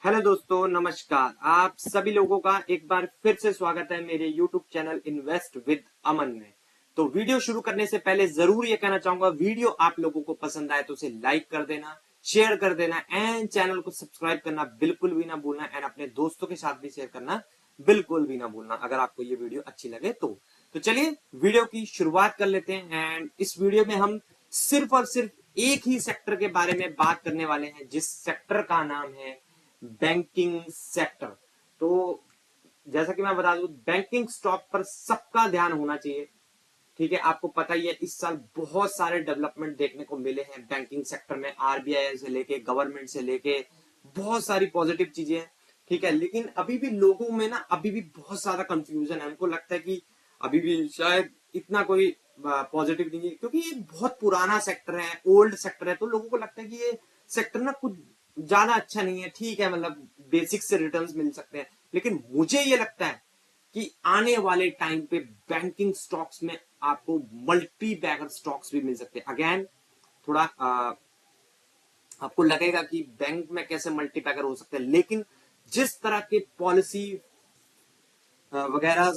Hello दोस्तों, नमस्कार। आप सभी लोगों का एक बार फिर से स्वागत है मेरे यूट्यूब चैनल इन्वेस्ट विद अमन में। तो वीडियो शुरू करने से पहले जरूर ये कहना चाहूंगा, वीडियो आप लोगों को पसंद आए तो उसे लाइक कर देना, शेयर कर देना एंड चैनल को सब्सक्राइब करना बिल्कुल भी ना भूलना एंड अपने दोस्तों के साथ भी शेयर करना बिल्कुल भी ना भूलना अगर आपको ये वीडियो अच्छी लगे तो चलिए वीडियो की शुरुआत कर लेते हैं। एंड इस वीडियो में हम सिर्फ और सिर्फ एक ही सेक्टर के बारे में बात करने वाले हैं, जिस सेक्टर का नाम है बैंकिंग सेक्टर। तो जैसा कि मैं बता दूं, बैंकिंग स्टॉक पर सबका ध्यान होना चाहिए। ठीक है, आपको पता ही है इस साल बहुत सारे डेवलपमेंट देखने को मिले हैं बैंकिंग सेक्टर में, आरबीआई से लेके गवर्नमेंट से लेके बहुत सारी पॉजिटिव चीजें हैं। ठीक है, लेकिन अभी भी लोगों में ना अभी भी बहुत सारा कंफ्यूजन है। हमको लगता है कि अभी भी शायद इतना कोई पॉजिटिव नहीं है, क्योंकि ये बहुत पुराना सेक्टर है, ओल्ड सेक्टर है। तो लोगों को लगता है कि ये सेक्टर ना कुछ ज्यादा अच्छा नहीं है। ठीक है, मतलब बेसिक से रिटर्न्स मिल सकते हैं, लेकिन मुझे ये लगता है कि आने वाले टाइम पे बैंकिंग स्टॉक्स में आपको मल्टी बैगर स्टॉक्स भी मिल सकते हैं। अगेन थोड़ा आपको लगेगा कि बैंक में कैसे मल्टी बैगर हो सकते हैं, लेकिन जिस तरह के पॉलिसी वगैरह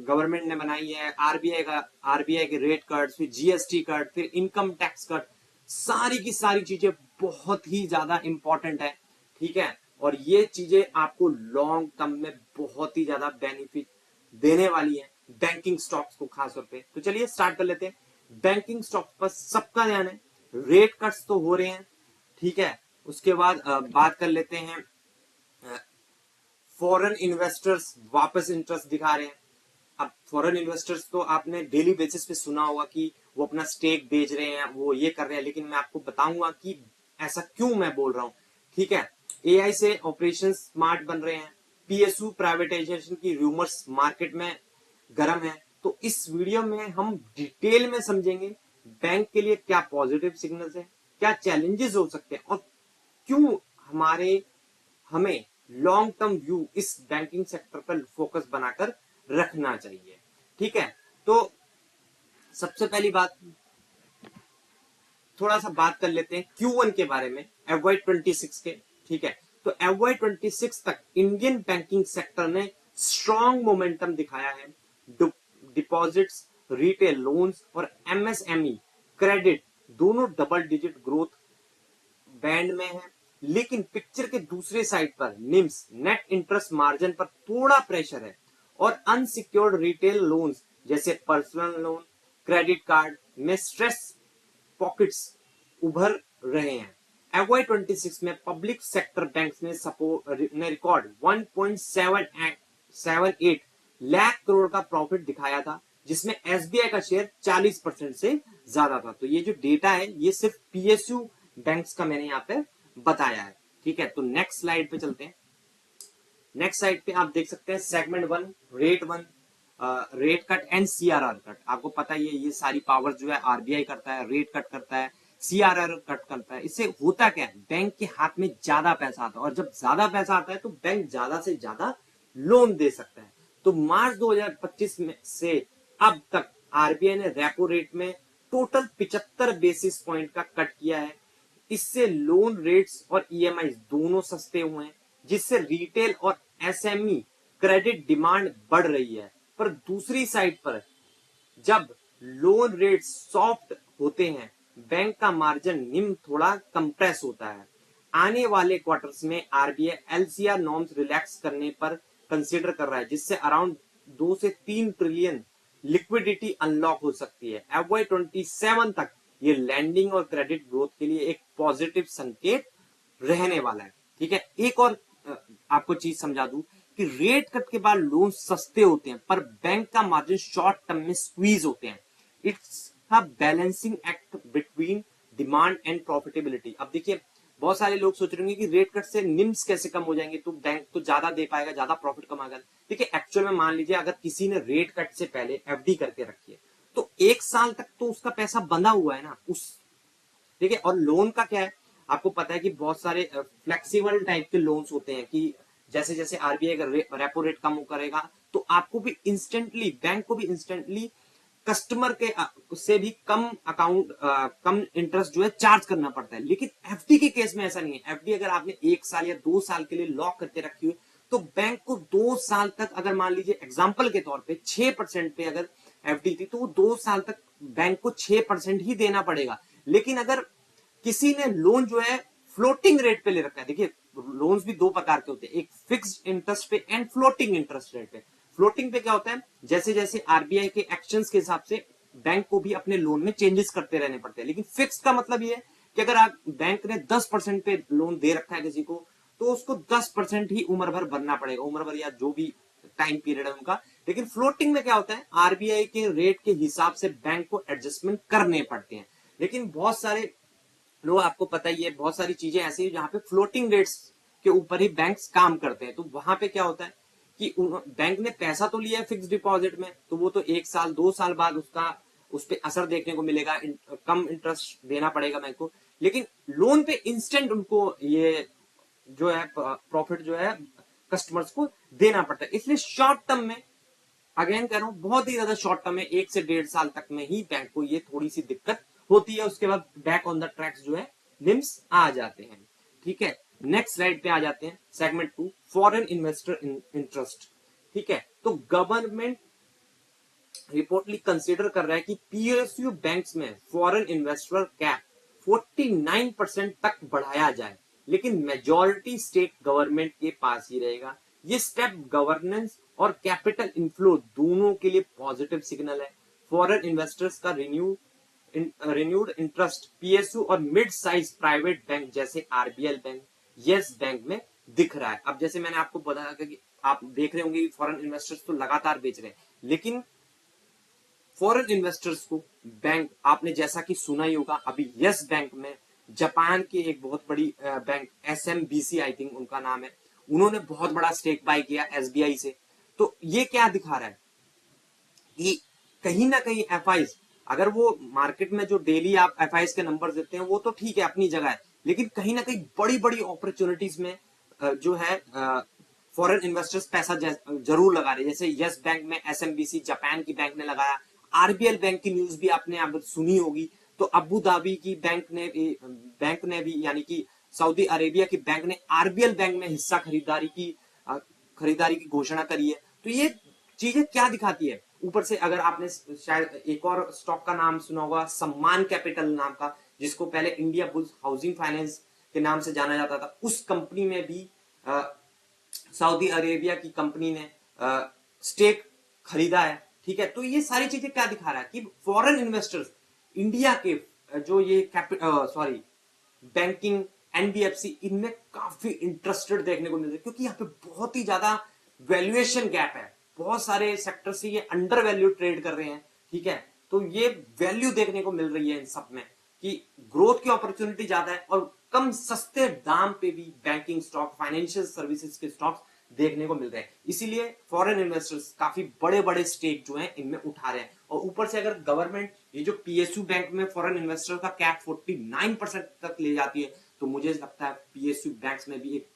गवर्नमेंट ने बनाई है, आरबीआई के रेट कट, फिर जीएसटी कट, फिर इनकम टैक्स कट, सारी की सारी चीजें बहुत ही ज्यादा इंपॉर्टेंट है। ठीक है, और ये चीजें आपको लॉन्ग टर्म में बहुत ही ज्यादा बेनिफिट देने वाली है बैंकिंग स्टॉक्स को खासतौर पे। तो चलिए स्टार्ट कर लेते हैं। बैंकिंग स्टॉक्स पर सबका ध्यान है, रेट कट्स तो हो रहे हैं। ठीक है, उसके बाद बात कर लेते हैं, फॉरेन इन्वेस्टर्स वापस इंटरेस्ट दिखा रहे हैं। अब फॉरेन इन्वेस्टर्स तो आपने डेली बेसिस पे सुना होगा कि वो अपना स्टेक बेच रहे हैं, वो ये कर रहे हैं, लेकिन मैं आपको बताऊंगा कि ऐसा क्यों मैं बोल रहा हूं। ठीक है, एआई से ऑपरेशन स्मार्ट बन रहे हैं, पीएसयू प्राइवेटाइजेशन की रूमर्स मार्केट में गर्म है। तो इस वीडियो में हम डिटेल में समझेंगे बैंक के लिए क्या पॉजिटिव सिग्नल्स है, क्या चैलेंजेस हो सकते हैं, और क्यों हमें लॉन्ग टर्म व्यू इस बैंकिंग सेक्टर पर फोकस बनाकर रखना चाहिए। ठीक है, तो सबसे पहली बात, थोड़ा सा बात कर लेते हैं Q1 के बारे में, FY26 के। ठीक है, तो FY26 तक इंडियन बैंकिंग सेक्टर ने स्ट्रॉन्ग मोमेंटम दिखाया है। डिपॉजिट्स, रिटेल लोन्स और एमएसएमई क्रेडिट दोनों डबल डिजिट ग्रोथ बैंड में है। लेकिन पिक्चर के दूसरे साइड पर निम्स, नेट इंटरेस्ट मार्जिन पर थोड़ा प्रेशर है, और अनसिक्योर्ड रिटेल लोन्स जैसे पर्सनल लोन, क्रेडिट कार्ड में स्ट्रेस पॉकेट्स उभर रहे हैं। FY26 में पब्लिक सेक्टर बैंक्स ने रिकॉर्ड 1.78 लाख करोड़ का प्रॉफिट दिखाया था, जिसमें एसबीआई का शेयर 40% से ज्यादा था। तो ये जो डेटा है ये सिर्फ पीएसयू बैंक्स का मैंने यहाँ पे बताया है। ठीक है, तो नेक्स्ट स्लाइड पे चलते हैं। नेक्स्ट साइड पे आप देख सकते हैं segment one, rate cut and CRR cut. आपको पता ही है ये सारी पावर जो है आरबीआई करता है, रेट कट करता है, सीआरआर कट करता है। इससे होता क्या है, बैंक के हाथ में ज्यादा पैसा आता है, और जब ज्यादा पैसा आता है तो बैंक ज्यादा से ज्यादा लोन दे सकता है। तो मार्च 2025 में से अब तक आरबीआई ने रेपो रेट में टोटल 75 बेसिस पॉइंट का कट किया है। इससे लोन रेट्स और ईएमआई दोनों सस्ते हुए हैं, जिससे रिटेल और एसएमई क्रेडिट डिमांड बढ़ रही है। पर दूसरी साइड पर जब लोन रेट सॉफ्ट होते हैं, बैंक का मार्जिन निम्न थोड़ा कंप्रेस होता है। आने वाले क्वार्टर्स में आरबीआई एलसीआर नॉर्म्स रिलैक्स करने पर कंसीडर कर रहा है, जिससे अराउंड 2 से 3 ट्रिलियन लिक्विडिटी अनलॉक हो सकती है। FY27 तक ये लैंडिंग और क्रेडिट ग्रोथ के लिए एक पॉजिटिव संकेत रहने वाला है। ठीक है, एक और आपको चीज समझा दूं कि रेट कट के बाद लोन सस्ते होते हैं, पर बैंक का मार्जिन शॉर्ट टर्म में स्क्वीज होते हैं। It's a balancing act between demand and profitability. अब देखिए, बहुत सारे लोग सोच रहे होंगे कि रेट कट से निम्स कैसे कम हो जाएंगे, तो बैंक तो ज्यादा दे पाएगा, ज्यादा प्रॉफिट कमाएगा। देखिए, एक्चुअल में मान लीजिए अगर किसी ने रेट कट से पहले एफडी करके रखी है, तो 1 साल तक तो उसका पैसा बंधा हुआ है ना उस। देखिए, और लोन का क्या है, आपको पता है कि बहुत सारे फ्लेक्सिबल टाइप के लोन्स होते हैं कि जैसे जैसे आरबीआई का रेपो रेट कम करेगा तो आपको भी इंस्टेंटली, बैंक को भी इंस्टेंटली कस्टमर के से भी कम अकाउंट कम इंटरेस्ट जो है चार्ज करना पड़ता है। लेकिन एफडी के केस में ऐसा नहीं है। एफडी अगर आपने 1 साल या 2 साल के लिए लॉक करके रखी हुई तो बैंक को 2 साल तक, अगर मान लीजिए एग्जाम्पल के तौर पे 6% पे अगर एफडी थी तो वो 2 साल तक बैंक को 6% ही देना पड़ेगा। लेकिन अगर किसी ने लोन जो है फ्लोटिंग रेट पे ले रखा है, देखिए लोन्स भी दो प्रकार के होते हैं, एक फिक्स्ड इंटरेस्ट पे एंड फ्लोटिंग इंटरेस्ट रेट पे। फ्लोटिंग पे क्या होता है, जैसे जैसे आरबीआई के एक्शंस के हिसाब से बैंक को भी अपने लोन में चेंजेस करते रहने पड़ते हैं। लेकिन फिक्स का मतलब ये है कि अगर आप बैंक ने 10% पे लोन दे रखा है किसी को तो उसको 10% ही उम्र भर भरना पड़ेगा, उम्र भर या जो भी टाइम पीरियड है उनका। लेकिन फ्लोटिंग में क्या होता है, आरबीआई के रेट के हिसाब से बैंक को एडजस्टमेंट करने पड़ते हैं। लेकिन बहुत सारे लोग, आपको पता ही है, बहुत सारी चीजें ऐसी है जहां पे फ्लोटिंग रेट्स के ऊपर ही बैंक्स काम करते हैं। तो वहां पे क्या होता है कि बैंक ने पैसा तो लिया है फिक्स डिपॉजिट में, तो वो तो 1 साल 2 साल बाद उसका उस पर असर देखने को मिलेगा, कम इंटरेस्ट देना पड़ेगा बैंक को। लेकिन लोन पे इंस्टेंट उनको ये जो है प्रॉफिट जो है कस्टमर्स को देना पड़ता है। इसलिए शॉर्ट टर्म में, अगेन कह रहा हूं, बहुत ही ज्यादा शॉर्ट टर्म में 1 से 1.5 साल तक में ही बैंक को ये थोड़ी सी दिक्कत होती है। उसके बाद बैक ऑन द ट्रैक्स जो है निम्स आ जाते हैं। ठीक है, नेक्स्ट स्लाइड पे आ जाते हैं, सेगमेंट 2, फॉरेन इन्वेस्टर इंटरेस्ट। ठीक है, तो गवर्नमेंट रिपोर्टली कंसीडर कर रहा है कि पीएसयू बैंक्स में फॉरेन इन्वेस्टर कैप 49% तक बढ़ाया जाए, लेकिन मेजॉरिटी स्टेट गवर्नमेंट के पास ही रहेगा। ये स्टेप गवर्नेंस और कैपिटल इनफ्लो दोनों के लिए पॉजिटिव सिग्नल है। फॉरेन इन्वेस्टर्स का रिन्यूड इंटरेस्ट पीएसयू और मिड साइज प्राइवेट बैंक जैसे आरबीएल बैंक, यस बैंक में दिख रहा है। अब जैसे मैंने आपको बताया कि आप देख रहे होंगे फॉरेन इन्वेस्टर्स तो लगातार बेच रहे हैं, लेकिन फॉरेन इन्वेस्टर्स को बैंक, आपने जैसा कि सुना ही होगा अभी यस बैंक में, जापान की एक बहुत बड़ी बैंक एसएमबीसी आई थिंक उनका नाम है, उन्होंने बहुत बड़ा स्टेक बाय किया एसबीआई से। तो ये क्या दिखा रहा है कि कहीं ना कहीं एफआईज, अगर वो मार्केट में जो डेली आप एफआईज के नंबर देते हैं वो तो ठीक है अपनी जगह है, लेकिन कहीं ना कहीं बड़ी बड़ी अपॉर्चुनिटीज में जो है फॉरेन इन्वेस्टर्स पैसा जरूर लगा रहे हैं। जैसे यस बैंक में एसएमबीसी जापान की बैंक ने लगाया, आरबीएल बैंक की न्यूज भी आपने अब सुनी होगी, तो अबू धाबी की बैंक ने भी यानी कि सऊदी अरेबिया की बैंक ने आरबीएल बैंक में हिस्सा खरीदारी की घोषणा करी है। तो ये चीजें क्या दिखाती है, ऊपर से अगर आपने शायद एक और स्टॉक का नाम सुना होगा सम्मान कैपिटल नाम का, जिसको पहले इंडिया बुल्स हाउसिंग फाइनेंस के नाम से जाना जाता था, उस कंपनी में भी सऊदी अरेबिया की कंपनी ने स्टेक खरीदा है। ठीक है, तो ये सारी चीजें क्या दिखा रहा है कि फॉरेन इन्वेस्टर्स इंडिया के जो ये बैंकिंग एनबीएफसी इनमें काफी इंटरेस्टेड देखने को मिल रहा है, क्योंकि यहाँ पे बहुत ही ज्यादा वैल्यूएशन गैप है, बहुत सारे सेक्टर से ये अंडर वैल्यू ट्रेड कर रहे हैं। ठीक है, तो ये वैल्यू देखने को मिल रही है इन सब में कि ग्रोथ की अपॉर्चुनिटी ज्यादा है और कम सस्ते दाम पे भी बैंकिंग स्टॉक, फाइनेंशियल सर्विसेज के स्टॉक्स देखने को मिल रहे हैं। इसीलिए फॉरेन इन्वेस्टर्स काफी बड़े बड़े स्टेक जो है इनमें उठा रहे हैं। और ऊपर से अगर गवर्नमेंट ये जो पीएसयू बैंक में फॉरेन इन्वेस्टर का कैप 49% तक ले जाती है, तो मुझे लगता है पीएसयू बैंक्स में भी एक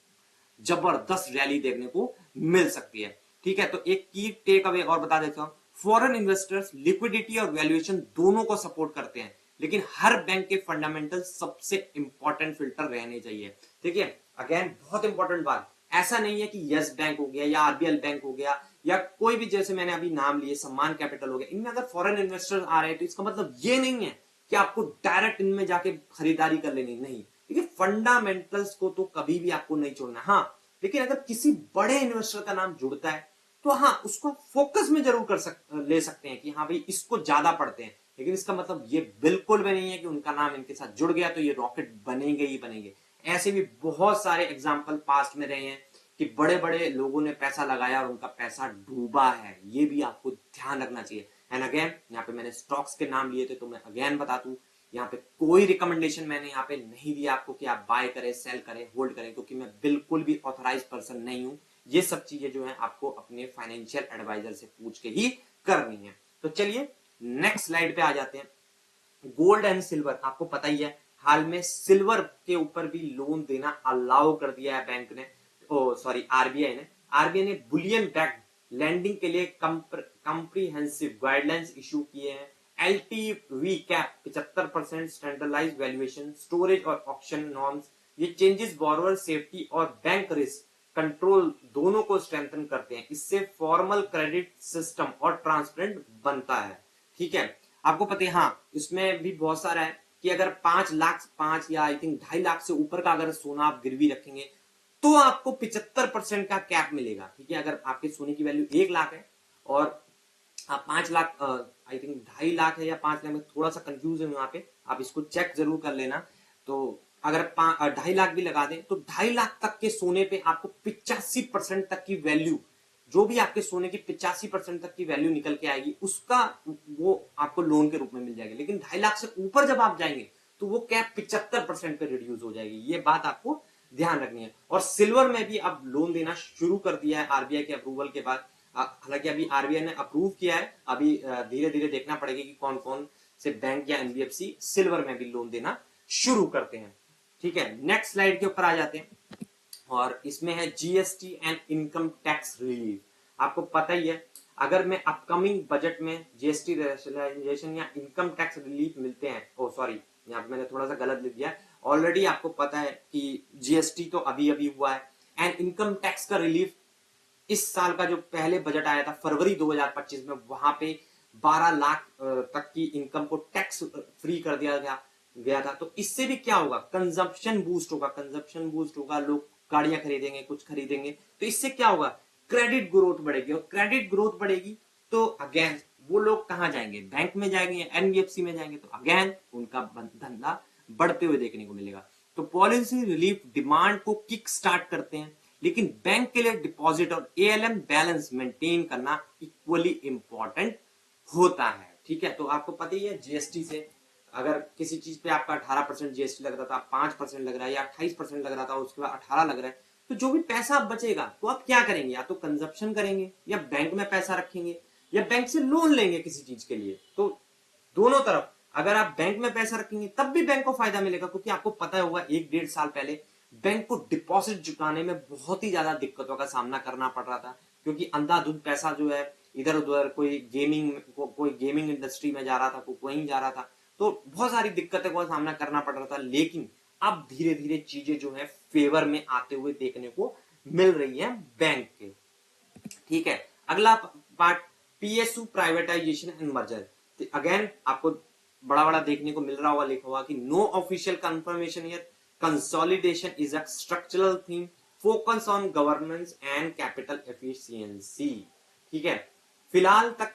जबरदस्त रैली देखने को मिल सकती है। ठीक है, तो एक की टेक अवे और बता देता हूं, फॉरेन इन्वेस्टर्स लिक्विडिटी और वैल्यूएशन दोनों को सपोर्ट करते हैं, लेकिन हर बैंक के फंडामेंटल सबसे इंपॉर्टेंट फिल्टर रहने चाहिए। ठीक है, अगेन बहुत इंपॉर्टेंट बात, ऐसा नहीं है कि यस बैंक हो गया या आरबीएल बैंक हो गया या कोई भी, जैसे मैंने अभी नाम लिए सम्मान कैपिटल हो गया, इनमें अगर फॉरेन इन्वेस्टर्स आ रहे हैं तो इसका मतलब ये नहीं है कि आपको डायरेक्ट इनमें जाके खरीदारी कर लेनी, नहीं। देखिए फंडामेंटल्स को तो कभी भी आपको नहीं छोड़ना। हाँ, लेकिन अगर किसी बड़े इन्वेस्टर का नाम जुड़ता है तो हाँ, उसको फोकस में जरूर ले सकते हैं कि हाँ भाई इसको ज्यादा पढ़ते हैं, लेकिन इसका मतलब ये बिल्कुल भी नहीं है कि उनका नाम इनके साथ जुड़ गया तो ये रॉकेट बनेंगे ही बनेंगे। ऐसे भी बहुत सारे एग्जाम्पल पास्ट में रहे हैं कि बड़े बड़े लोगों ने पैसा लगाया और उनका पैसा डूबा है, ये भी आपको ध्यान रखना चाहिए। एंड अगेन यहाँ पे मैंने स्टॉक्स के नाम लिए थे, तो मैं अगेन बता दूं, यहाँ पे कोई रिकमेंडेशन मैंने यहाँ पे नहीं दिया आपको कि आप बाय करें, सेल करें, होल्ड करें, क्योंकि मैं बिल्कुल भी ऑथराइज पर्सन नहीं हूं। ये सब चीजें जो है आपको अपने फाइनेंशियल एडवाइजर से पूछ के ही करनी है। तो चलिए नेक्स्ट स्लाइड पे आ जाते हैं। गोल्ड एंड सिल्वर, आपको पता ही है हाल में सिल्वर के ऊपर भी लोन देना अलाउ कर दिया है बैंक ने, आरबीआई ने बुलियन बैक लैंडिंग के लिए कॉम्प्रिहेंसिव गाइडलाइंस इशू किए हैं। LTV cap 75%, standardized valuation, storage और ऑक्शन नॉर्म्स, ये चेंजेस बोरोवर सेफ्टी और बैंक रिस्क कंट्रोल दोनों को स्ट्रेंथन करते हैं। इससे फॉर्मल क्रेडिट सिस्टम और ट्रांसपेरेंट बनता है। ठीक है, आपको पता है, हाँ इसमें भी बहुत सारा है कि अगर 5 लाख 5 या आई थिंक 2.5 लाख से ऊपर का अगर सोना आप गिरवी रखेंगे तो आपको 75% का कैप मिलेगा। ठीक है, अगर आपके सोने की वैल्यू 1 लाख है और आप 5 लाख आई थिंक 2.5 लाख है या 5 लाख में थोड़ा सा कंफ्यूज है वहां पे, आप इसको चेक जरूर कर लेना। तो अगर 2.5 लाख भी लगा दें तो 2.5 लाख तक के सोने पे आपको 85% तक की वैल्यू, जो भी आपके सोने की 85% तक की वैल्यू निकल के आएगी उसका वो आपको लोन के रूप में मिल जाएगी। लेकिन 2.5 लाख से ऊपर जब आप जाएंगे तो वो कैप 75% पे रिड्यूस हो जाएगी। ये बात आपको ध्यान रखनी है। और सिल्वर में भी अब लोन देना शुरू कर दिया है आरबीआई के अप्रूवल के बाद। हालांकि अभी आरबीआई ने अप्रूव किया है, अभी धीरे धीरे देखना पड़ेगा कि कौन कौन से बैंक या एनबीएफसी सिल्वर में भी लोन देना शुरू करते हैं। ठीक है, नेक्स्ट स्लाइड के ऊपर आ जाते हैं और इसमें है GST and income tax relief. आपको पता ही है, अगर मैं अपकमिंग बजट में जीएसटी रैशनलाइजेशन या इनकम टैक्स रिलीफ मिलते हैं, ओ सॉरी यहाँ पे मैंने थोड़ा सा गलत लिख दिया, ऑलरेडी आपको पता है कि जीएसटी तो अभी अभी हुआ है एंड इनकम टैक्स का रिलीफ इस साल का जो पहले बजट आया था फरवरी 2025 में, वहां पे 12 लाख तक की इनकम को टैक्स फ्री कर दिया गया था। तो इससे भी क्या होगा, कंजप्शन बूस्ट होगा, कंजप्शन बूस्ट होगा, लोग गाड़ियां खरीदेंगे, कुछ खरीदेंगे, तो इससे क्या होगा, क्रेडिट ग्रोथ बढ़ेगी। और क्रेडिट ग्रोथ बढ़ेगी तो अगेन वो लोग कहां जाएंगे, बैंक में जाएंगे, एनबीएफसी में जाएंगे, तो अगेन उनका धंधा बढ़ते हुए देखने को मिलेगा। तो पॉलिसी रिलीफ डिमांड को किक स्टार्ट करते हैं, लेकिन बैंक के लिए डिपॉजिट और एएलएम बैलेंस मेंटेन करना इक्वली इंपॉर्टेंट होता है। ठीक है, तो आपको पता ही है जीएसटी से अगर किसी चीज पे आपका 18% जीएसटी लग रहा था, 5% लग रहा है या 28% लग रहा था, उसके बाद 18 लग रहा है, तो जो भी पैसा आप बचेगा तो आप क्या करेंगे, या तो कंजप्शन करेंगे या बैंक में पैसा रखेंगे या बैंक से लोन लेंगे किसी चीज के लिए। तो दोनों तरफ, अगर आप बैंक में पैसा रखेंगे तब भी बैंक को फायदा मिलेगा, क्योंकि आपको पता होगा 1-1.5 साल पहले बैंक को डिपॉजिट चुकाने में बहुत ही ज्यादा दिक्कतों का सामना करना पड़ रहा था, क्योंकि अंधाधुंध पैसा जो है इधर उधर, कोई गेमिंग इंडस्ट्री में जा रहा था, कोई कहीं जा रहा था, तो बहुत सारी दिक्कतों का सामना करना पड़ रहा था। लेकिन अब धीरे धीरे चीजें जो है फेवर में आते हुए देखने को मिल रही है बैंक के। ठीक है, अगला part PSU privatisation and merger. Again आपको बड़ा बड़ा देखने को मिल रहा होगा, लिखा हुआ कि no official confirmation here, consolidation is a structural theme, focus on governance and capital efficiency. ठीक है, फिलहाल तक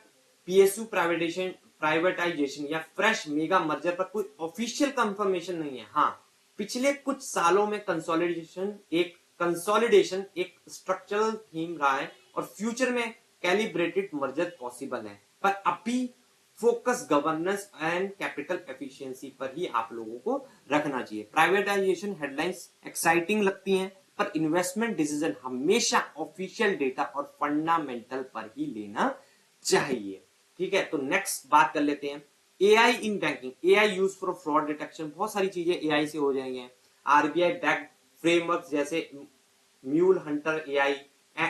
पीएसयू प्राइवेटाइजेशन या फ्रेश मेगा मर्जर पर कोई ऑफिशियल कंफर्मेशन नहीं है। हाँ, पिछले कुछ सालों में कंसोलिडेशन एक स्ट्रक्चरल थीम रहा है और फ्यूचर में कैलिब्रेटेड मर्जर पॉसिबल है, पर अभी focus governance and capital efficiency पर ही आप लोगों को रखना चाहिए। प्राइवेटाइजेशन हेडलाइंस एक्साइटिंग लगती हैं, पर इन्वेस्टमेंट डिसीजन हमेशा ऑफिशियल डेटा और फंडामेंटल पर ही लेना चाहिए। ठीक है, तो नेक्स्ट बात कर लेते हैं AI in banking, AI use for fraud detection. बहुत सारी चीजें एआई से हो जाएंगे। आरबीआई बैक्ड फ्रेमवर्क जैसे म्यूल हंटर एआई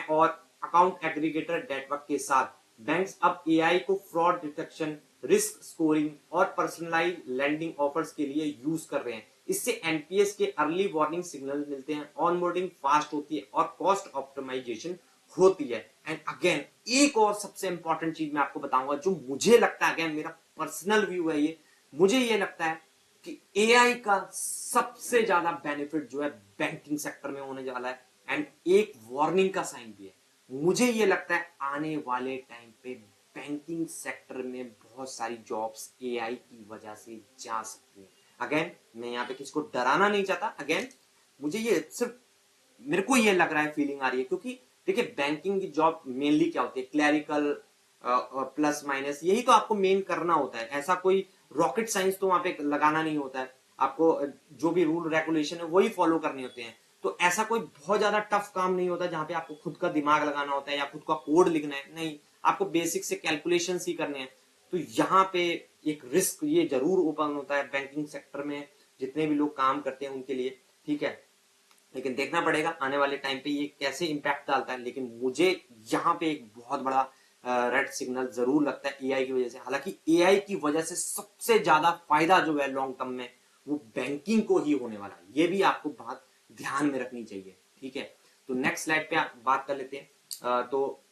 और अकाउंट एग्रीगेटर नेटवर्क के साथ बैंक्स अब एआई को फ्रॉड डिटेक्शन, रिस्क स्कोरिंग और पर्सनलाइज्ड लैंडिंग ऑफर्स के लिए यूज कर रहे हैं। इससे एनपीएस के अर्ली वार्निंग सिग्नल मिलते हैं, ऑनबोर्डिंग फास्ट होती है और कॉस्ट ऑप्टिमाइजेशन होती है। एंड अगेन एक और सबसे इंपॉर्टेंट चीज मैं आपको बताऊंगा, जो मुझे लगता है, अगेन मेरा पर्सनल व्यू है ये, मुझे ये लगता है कि एआई का सबसे ज्यादा बेनिफिट जो है बैंकिंग सेक्टर में होने वाला है, एंड एक वार्निंग का साइन भी है। मुझे ये लगता है आने वाले टाइम पे बैंकिंग सेक्टर में बहुत सारी जॉब्स एआई की वजह से जा सकती हैं। अगेन मैं यहाँ पे किसी को डराना नहीं चाहता, अगेन मुझे ये सिर्फ मेरे को ये लग रहा है, फीलिंग आ रही है, क्योंकि देखिए बैंकिंग की जॉब मेनली क्या होती है, क्लैरिकल प्लस माइनस, यही तो आपको मेन करना होता है। ऐसा कोई रॉकेट साइंस तो वहां पे लगाना नहीं होता है, आपको जो भी रूल रेगुलेशन है वही फॉलो करने होते हैं। तो ऐसा कोई बहुत ज्यादा टफ काम नहीं होता जहां पे आपको खुद का दिमाग लगाना होता है या खुद का कोड लिखना है, नहीं, आपको बेसिक से कैलकुलेशन ही करने हैं। तो यहाँ पे एक रिस्क ये जरूर ओपन होता है बैंकिंग सेक्टर में, जितने भी लोग काम करते हैं उनके लिए। ठीक है, लेकिन देखना पड़ेगा आने वाले टाइम पे ये कैसे इंपैक्ट डालता है। लेकिन मुझे यहाँ पे एक बहुत बड़ा रेड सिग्नल जरूर लगता है एआई की वजह से। हालांकि एआई की वजह से सबसे ज्यादा फायदा जो है लॉन्ग टर्म में वो बैंकिंग को ही होने वाला है। ये भी आपको बात ध्यान में रखनी चाहिए, ठीक है। तो नेक्स्ट स्लाइड पे आप बात कर लेते हैं। तो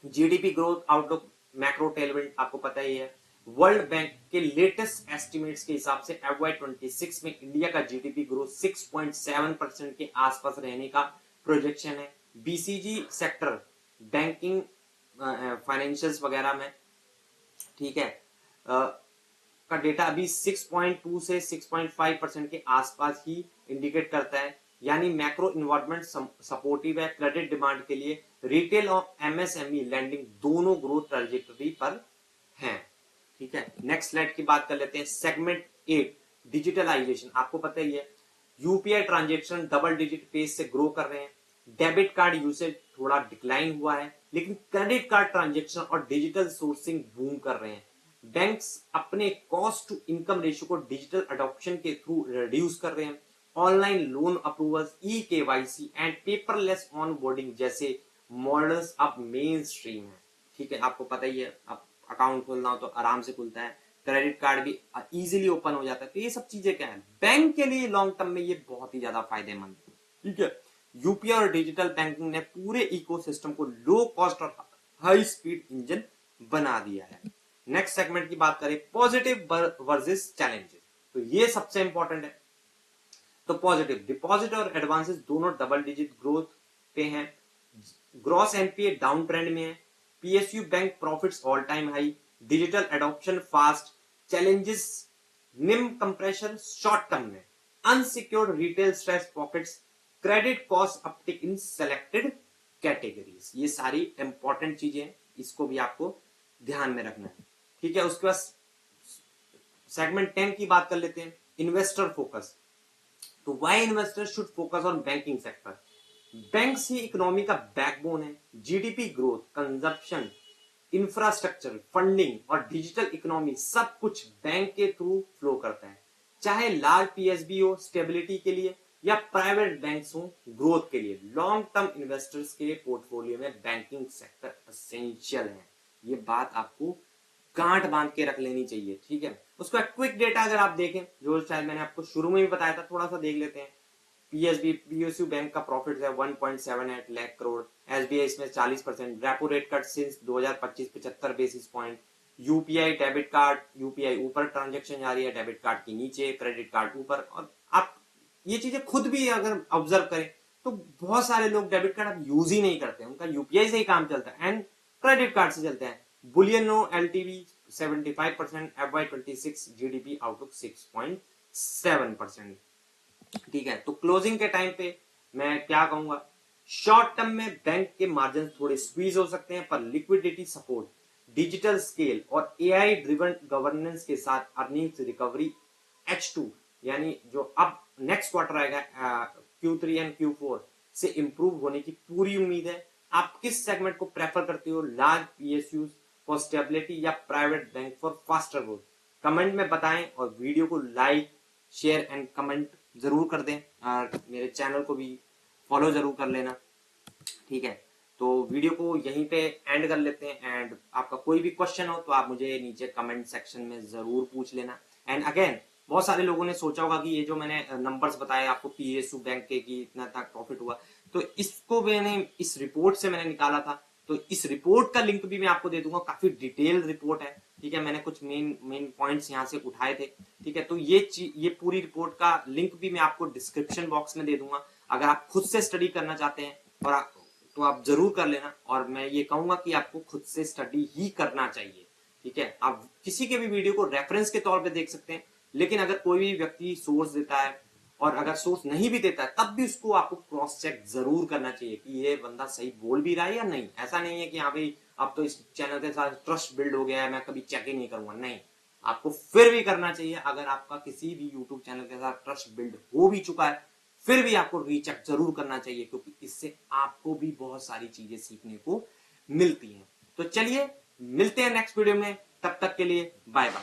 GDP growth outlook macro Tailwind आपको पता ही है। वर्ल्ड बैंक के लेटेस्ट एस्टिमेट्स के हिसाब से FY26 में इंडिया का जीडीपी ग्रोथ 6.7% के आसपास रहने का प्रोजेक्शन है। बीसीजी सेक्टर बैंकिंग फाइनेंशियल्स वगैरह में, ठीक है, का डेटा अभी 6.2 से 6.5% के आसपास ही इंडिकेट करता है। यानी मैक्रो इन्वायरमेंट सपोर्टिव है क्रेडिट डिमांड के लिए। रिटेल और एमएसएमई लैंडिंग दोनों ग्रोथ ट्रैजेक्टरी पर हैं, ठीक है। नेक्स्ट स्लाइड की बात कर लेते हैं। सेगमेंट 8 डिजिटलाइजेशन, आपको पता ही है UPI transaction double digit pace से ग्रो कर रहे हैं। डेबिट कार्ड यूसेज थोड़ा डिक्लाइन हुआ है, लेकिन क्रेडिट कार्ड ट्रांजेक्शन और डिजिटल सोर्सिंग बूम कर रहे हैं। बैंक्स अपने कॉस्ट टू इनकम रेशियो को डिजिटल अडॉप्शन के थ्रू रिड्यूस कर रहे हैं। Online loan approvals, e KYC and paperless onboarding जैसे मॉडल्स अब मेन स्ट्रीम है, ठीक है। आपको पता ही है, अब अकाउंट खोलना हो तो आराम से खुलता है, क्रेडिट कार्ड भी इजीली ओपन हो जाता है। तो ये सब चीजें क्या है, बैंक के लिए लॉन्ग टर्म में ये बहुत ही ज्यादा फायदेमंद है, ठीक है। यूपीआई और डिजिटल बैंकिंग ने पूरे इकोसिस्टम को लो कॉस्ट और हाई स्पीड इंजन बना दिया है। नेक्स्ट सेगमेंट की बात करें, पॉजिटिव वर्सेस चैलेंजेस, तो ये सबसे इंपॉर्टेंट है। तो पॉजिटिव, डिपॉजिट और एडवांसेस दोनों डबल डिजिट ग्रोथ पे हैं। ग्रॉस एनपीए डाउन ट्रेंड में है। PSU bank profits all time high. Digital adoption fast. Challenges निम कंप्रेशन शॉर्ट टर्म में। Unsecured retail stress pockets. Credit cost uptick इन सेलेक्टेड कैटेगरीज। ये सारी इंपॉर्टेंट चीजें, इसको भी आपको ध्यान में रखना है, ठीक है। उसके बाद सेगमेंट 10 की बात कर लेते हैं, इन्वेस्टर फोकस। तो why investors should focus on banking sector. Banks he economy का बैकबोन है। GDP growth, consumption, infrastructure, funding और डिजिटल इकोनॉमी सब कुछ बैंक के थ्रू फ्लो करता है। चाहे लार्ज पीएसबी हो स्टेबिलिटी के लिए या प्राइवेट बैंक्स हो ग्रोथ के लिए, लॉन्ग टर्म इन्वेस्टर्स के पोर्टफोलियो में बैंकिंग सेक्टर एसेंशियल है। ये बात आपको गांठ बांध के रख लेनी चाहिए, ठीक है। उसका क्विक डेटा अगर आप देखें, जो शायद मैंने आपको शुरू में भी बताया था, थोड़ा सा देख लेते हैं। पीएसयू बैंक का प्रॉफिट है 1.78 लाख करोड़। एसबीआई इसमें 40%। Repo rate cut since 2025 75 basis point. UPI debit card, UPI ऊपर ट्रांजेक्शन जा रही है, डेबिट कार्ड के नीचे, क्रेडिट कार्ड ऊपर। और आप ये चीजें खुद भी अगर ऑब्जर्व करें तो बहुत सारे लोग डेबिट कार्ड अब यूज ही नहीं करते, उनका यूपीआई से ही काम चलता है एंड क्रेडिट कार्ड से चलते हैं। Bullion no LTV 75%। FY26 GDP outlook 6.7%, ठीक है। तो क्लोजिंग के टाइम पे मैं क्या कहूंगा, शॉर्ट टर्म में बैंक के मार्जिन थोड़े स्क्वीज हो सकते हैं, पर लिक्विडिटी सपोर्ट, डिजिटल स्केल और एआई ड्रिवन गवर्नेंस के साथ अर्निंग्स रिकवरी H2 यानी जो अब नेक्स्ट क्वार्टर आएगा Q3 एंड Q4 से इंप्रूव होने की पूरी उम्मीद है। आप किस सेगमेंट को प्रेफर करते हो, लार्ज पीएसयूज फॉर स्टेबिलिटी या private bank for faster growth, comment में बताएं। और वीडियो को लाइक शेयर एंड कमेंट जरूर कर दें। मेरे चैनल को भी फॉलो जरूर कर लेना, ठीक है। तो वीडियो को यहीं पे एंड कर लेते हैं एंड आपका कोई भी क्वेश्चन हो तो आप मुझे नीचे कमेंट सेक्शन में जरूर पूछ लेना। एंड अगेन, बहुत सारे लोगों ने सोचा होगा कि ये जो मैंने नंबर्स बताए आपको पीएसयू बैंक के कि इतना तक प्रॉफिट हुआ, तो इसको मैंने इस रिपोर्ट से मैंने निकाला था। तो इस रिपोर्ट का लिंक भी मैं आपको दे दूंगा, काफी डिटेल रिपोर्ट है, ठीक है। मैंने कुछ मेन पॉइंट्स यहाँ से उठाए थे, ठीक है। तो ये पूरी रिपोर्ट का लिंक भी मैं आपको डिस्क्रिप्शन बॉक्स में दे दूंगा। अगर आप खुद से स्टडी करना चाहते हैं और तो आप जरूर कर लेना। और मैं ये कहूंगा कि आपको खुद से स्टडी ही करना चाहिए, ठीक है। आप किसी के भी वीडियो को रेफरेंस के तौर पे देख सकते हैं, लेकिन अगर कोई भी व्यक्ति सोर्स देता है और अगर सोर्स नहीं भी देता है तब भी उसको आपको क्रॉस चेक जरूर करना चाहिए कि ये बंदा सही बोल भी रहा है या नहीं। ऐसा नहीं है कि हाँ भाई अब तो इस चैनल के साथ ट्रस्ट बिल्ड हो गया है, मैं कभी चेक ही नहीं करूंगा, नहीं, आपको फिर भी करना चाहिए। अगर आपका किसी भी यूट्यूब चैनल के साथ ट्रस्ट बिल्ड हो भी चुका है फिर भी आपको रीचेक जरूर करना चाहिए, क्योंकि इससे आपको भी बहुत सारी चीजें सीखने को मिलती हैं। तो चलिए मिलते हैं नेक्स्ट वीडियो में, तब तक के लिए बाय बाय।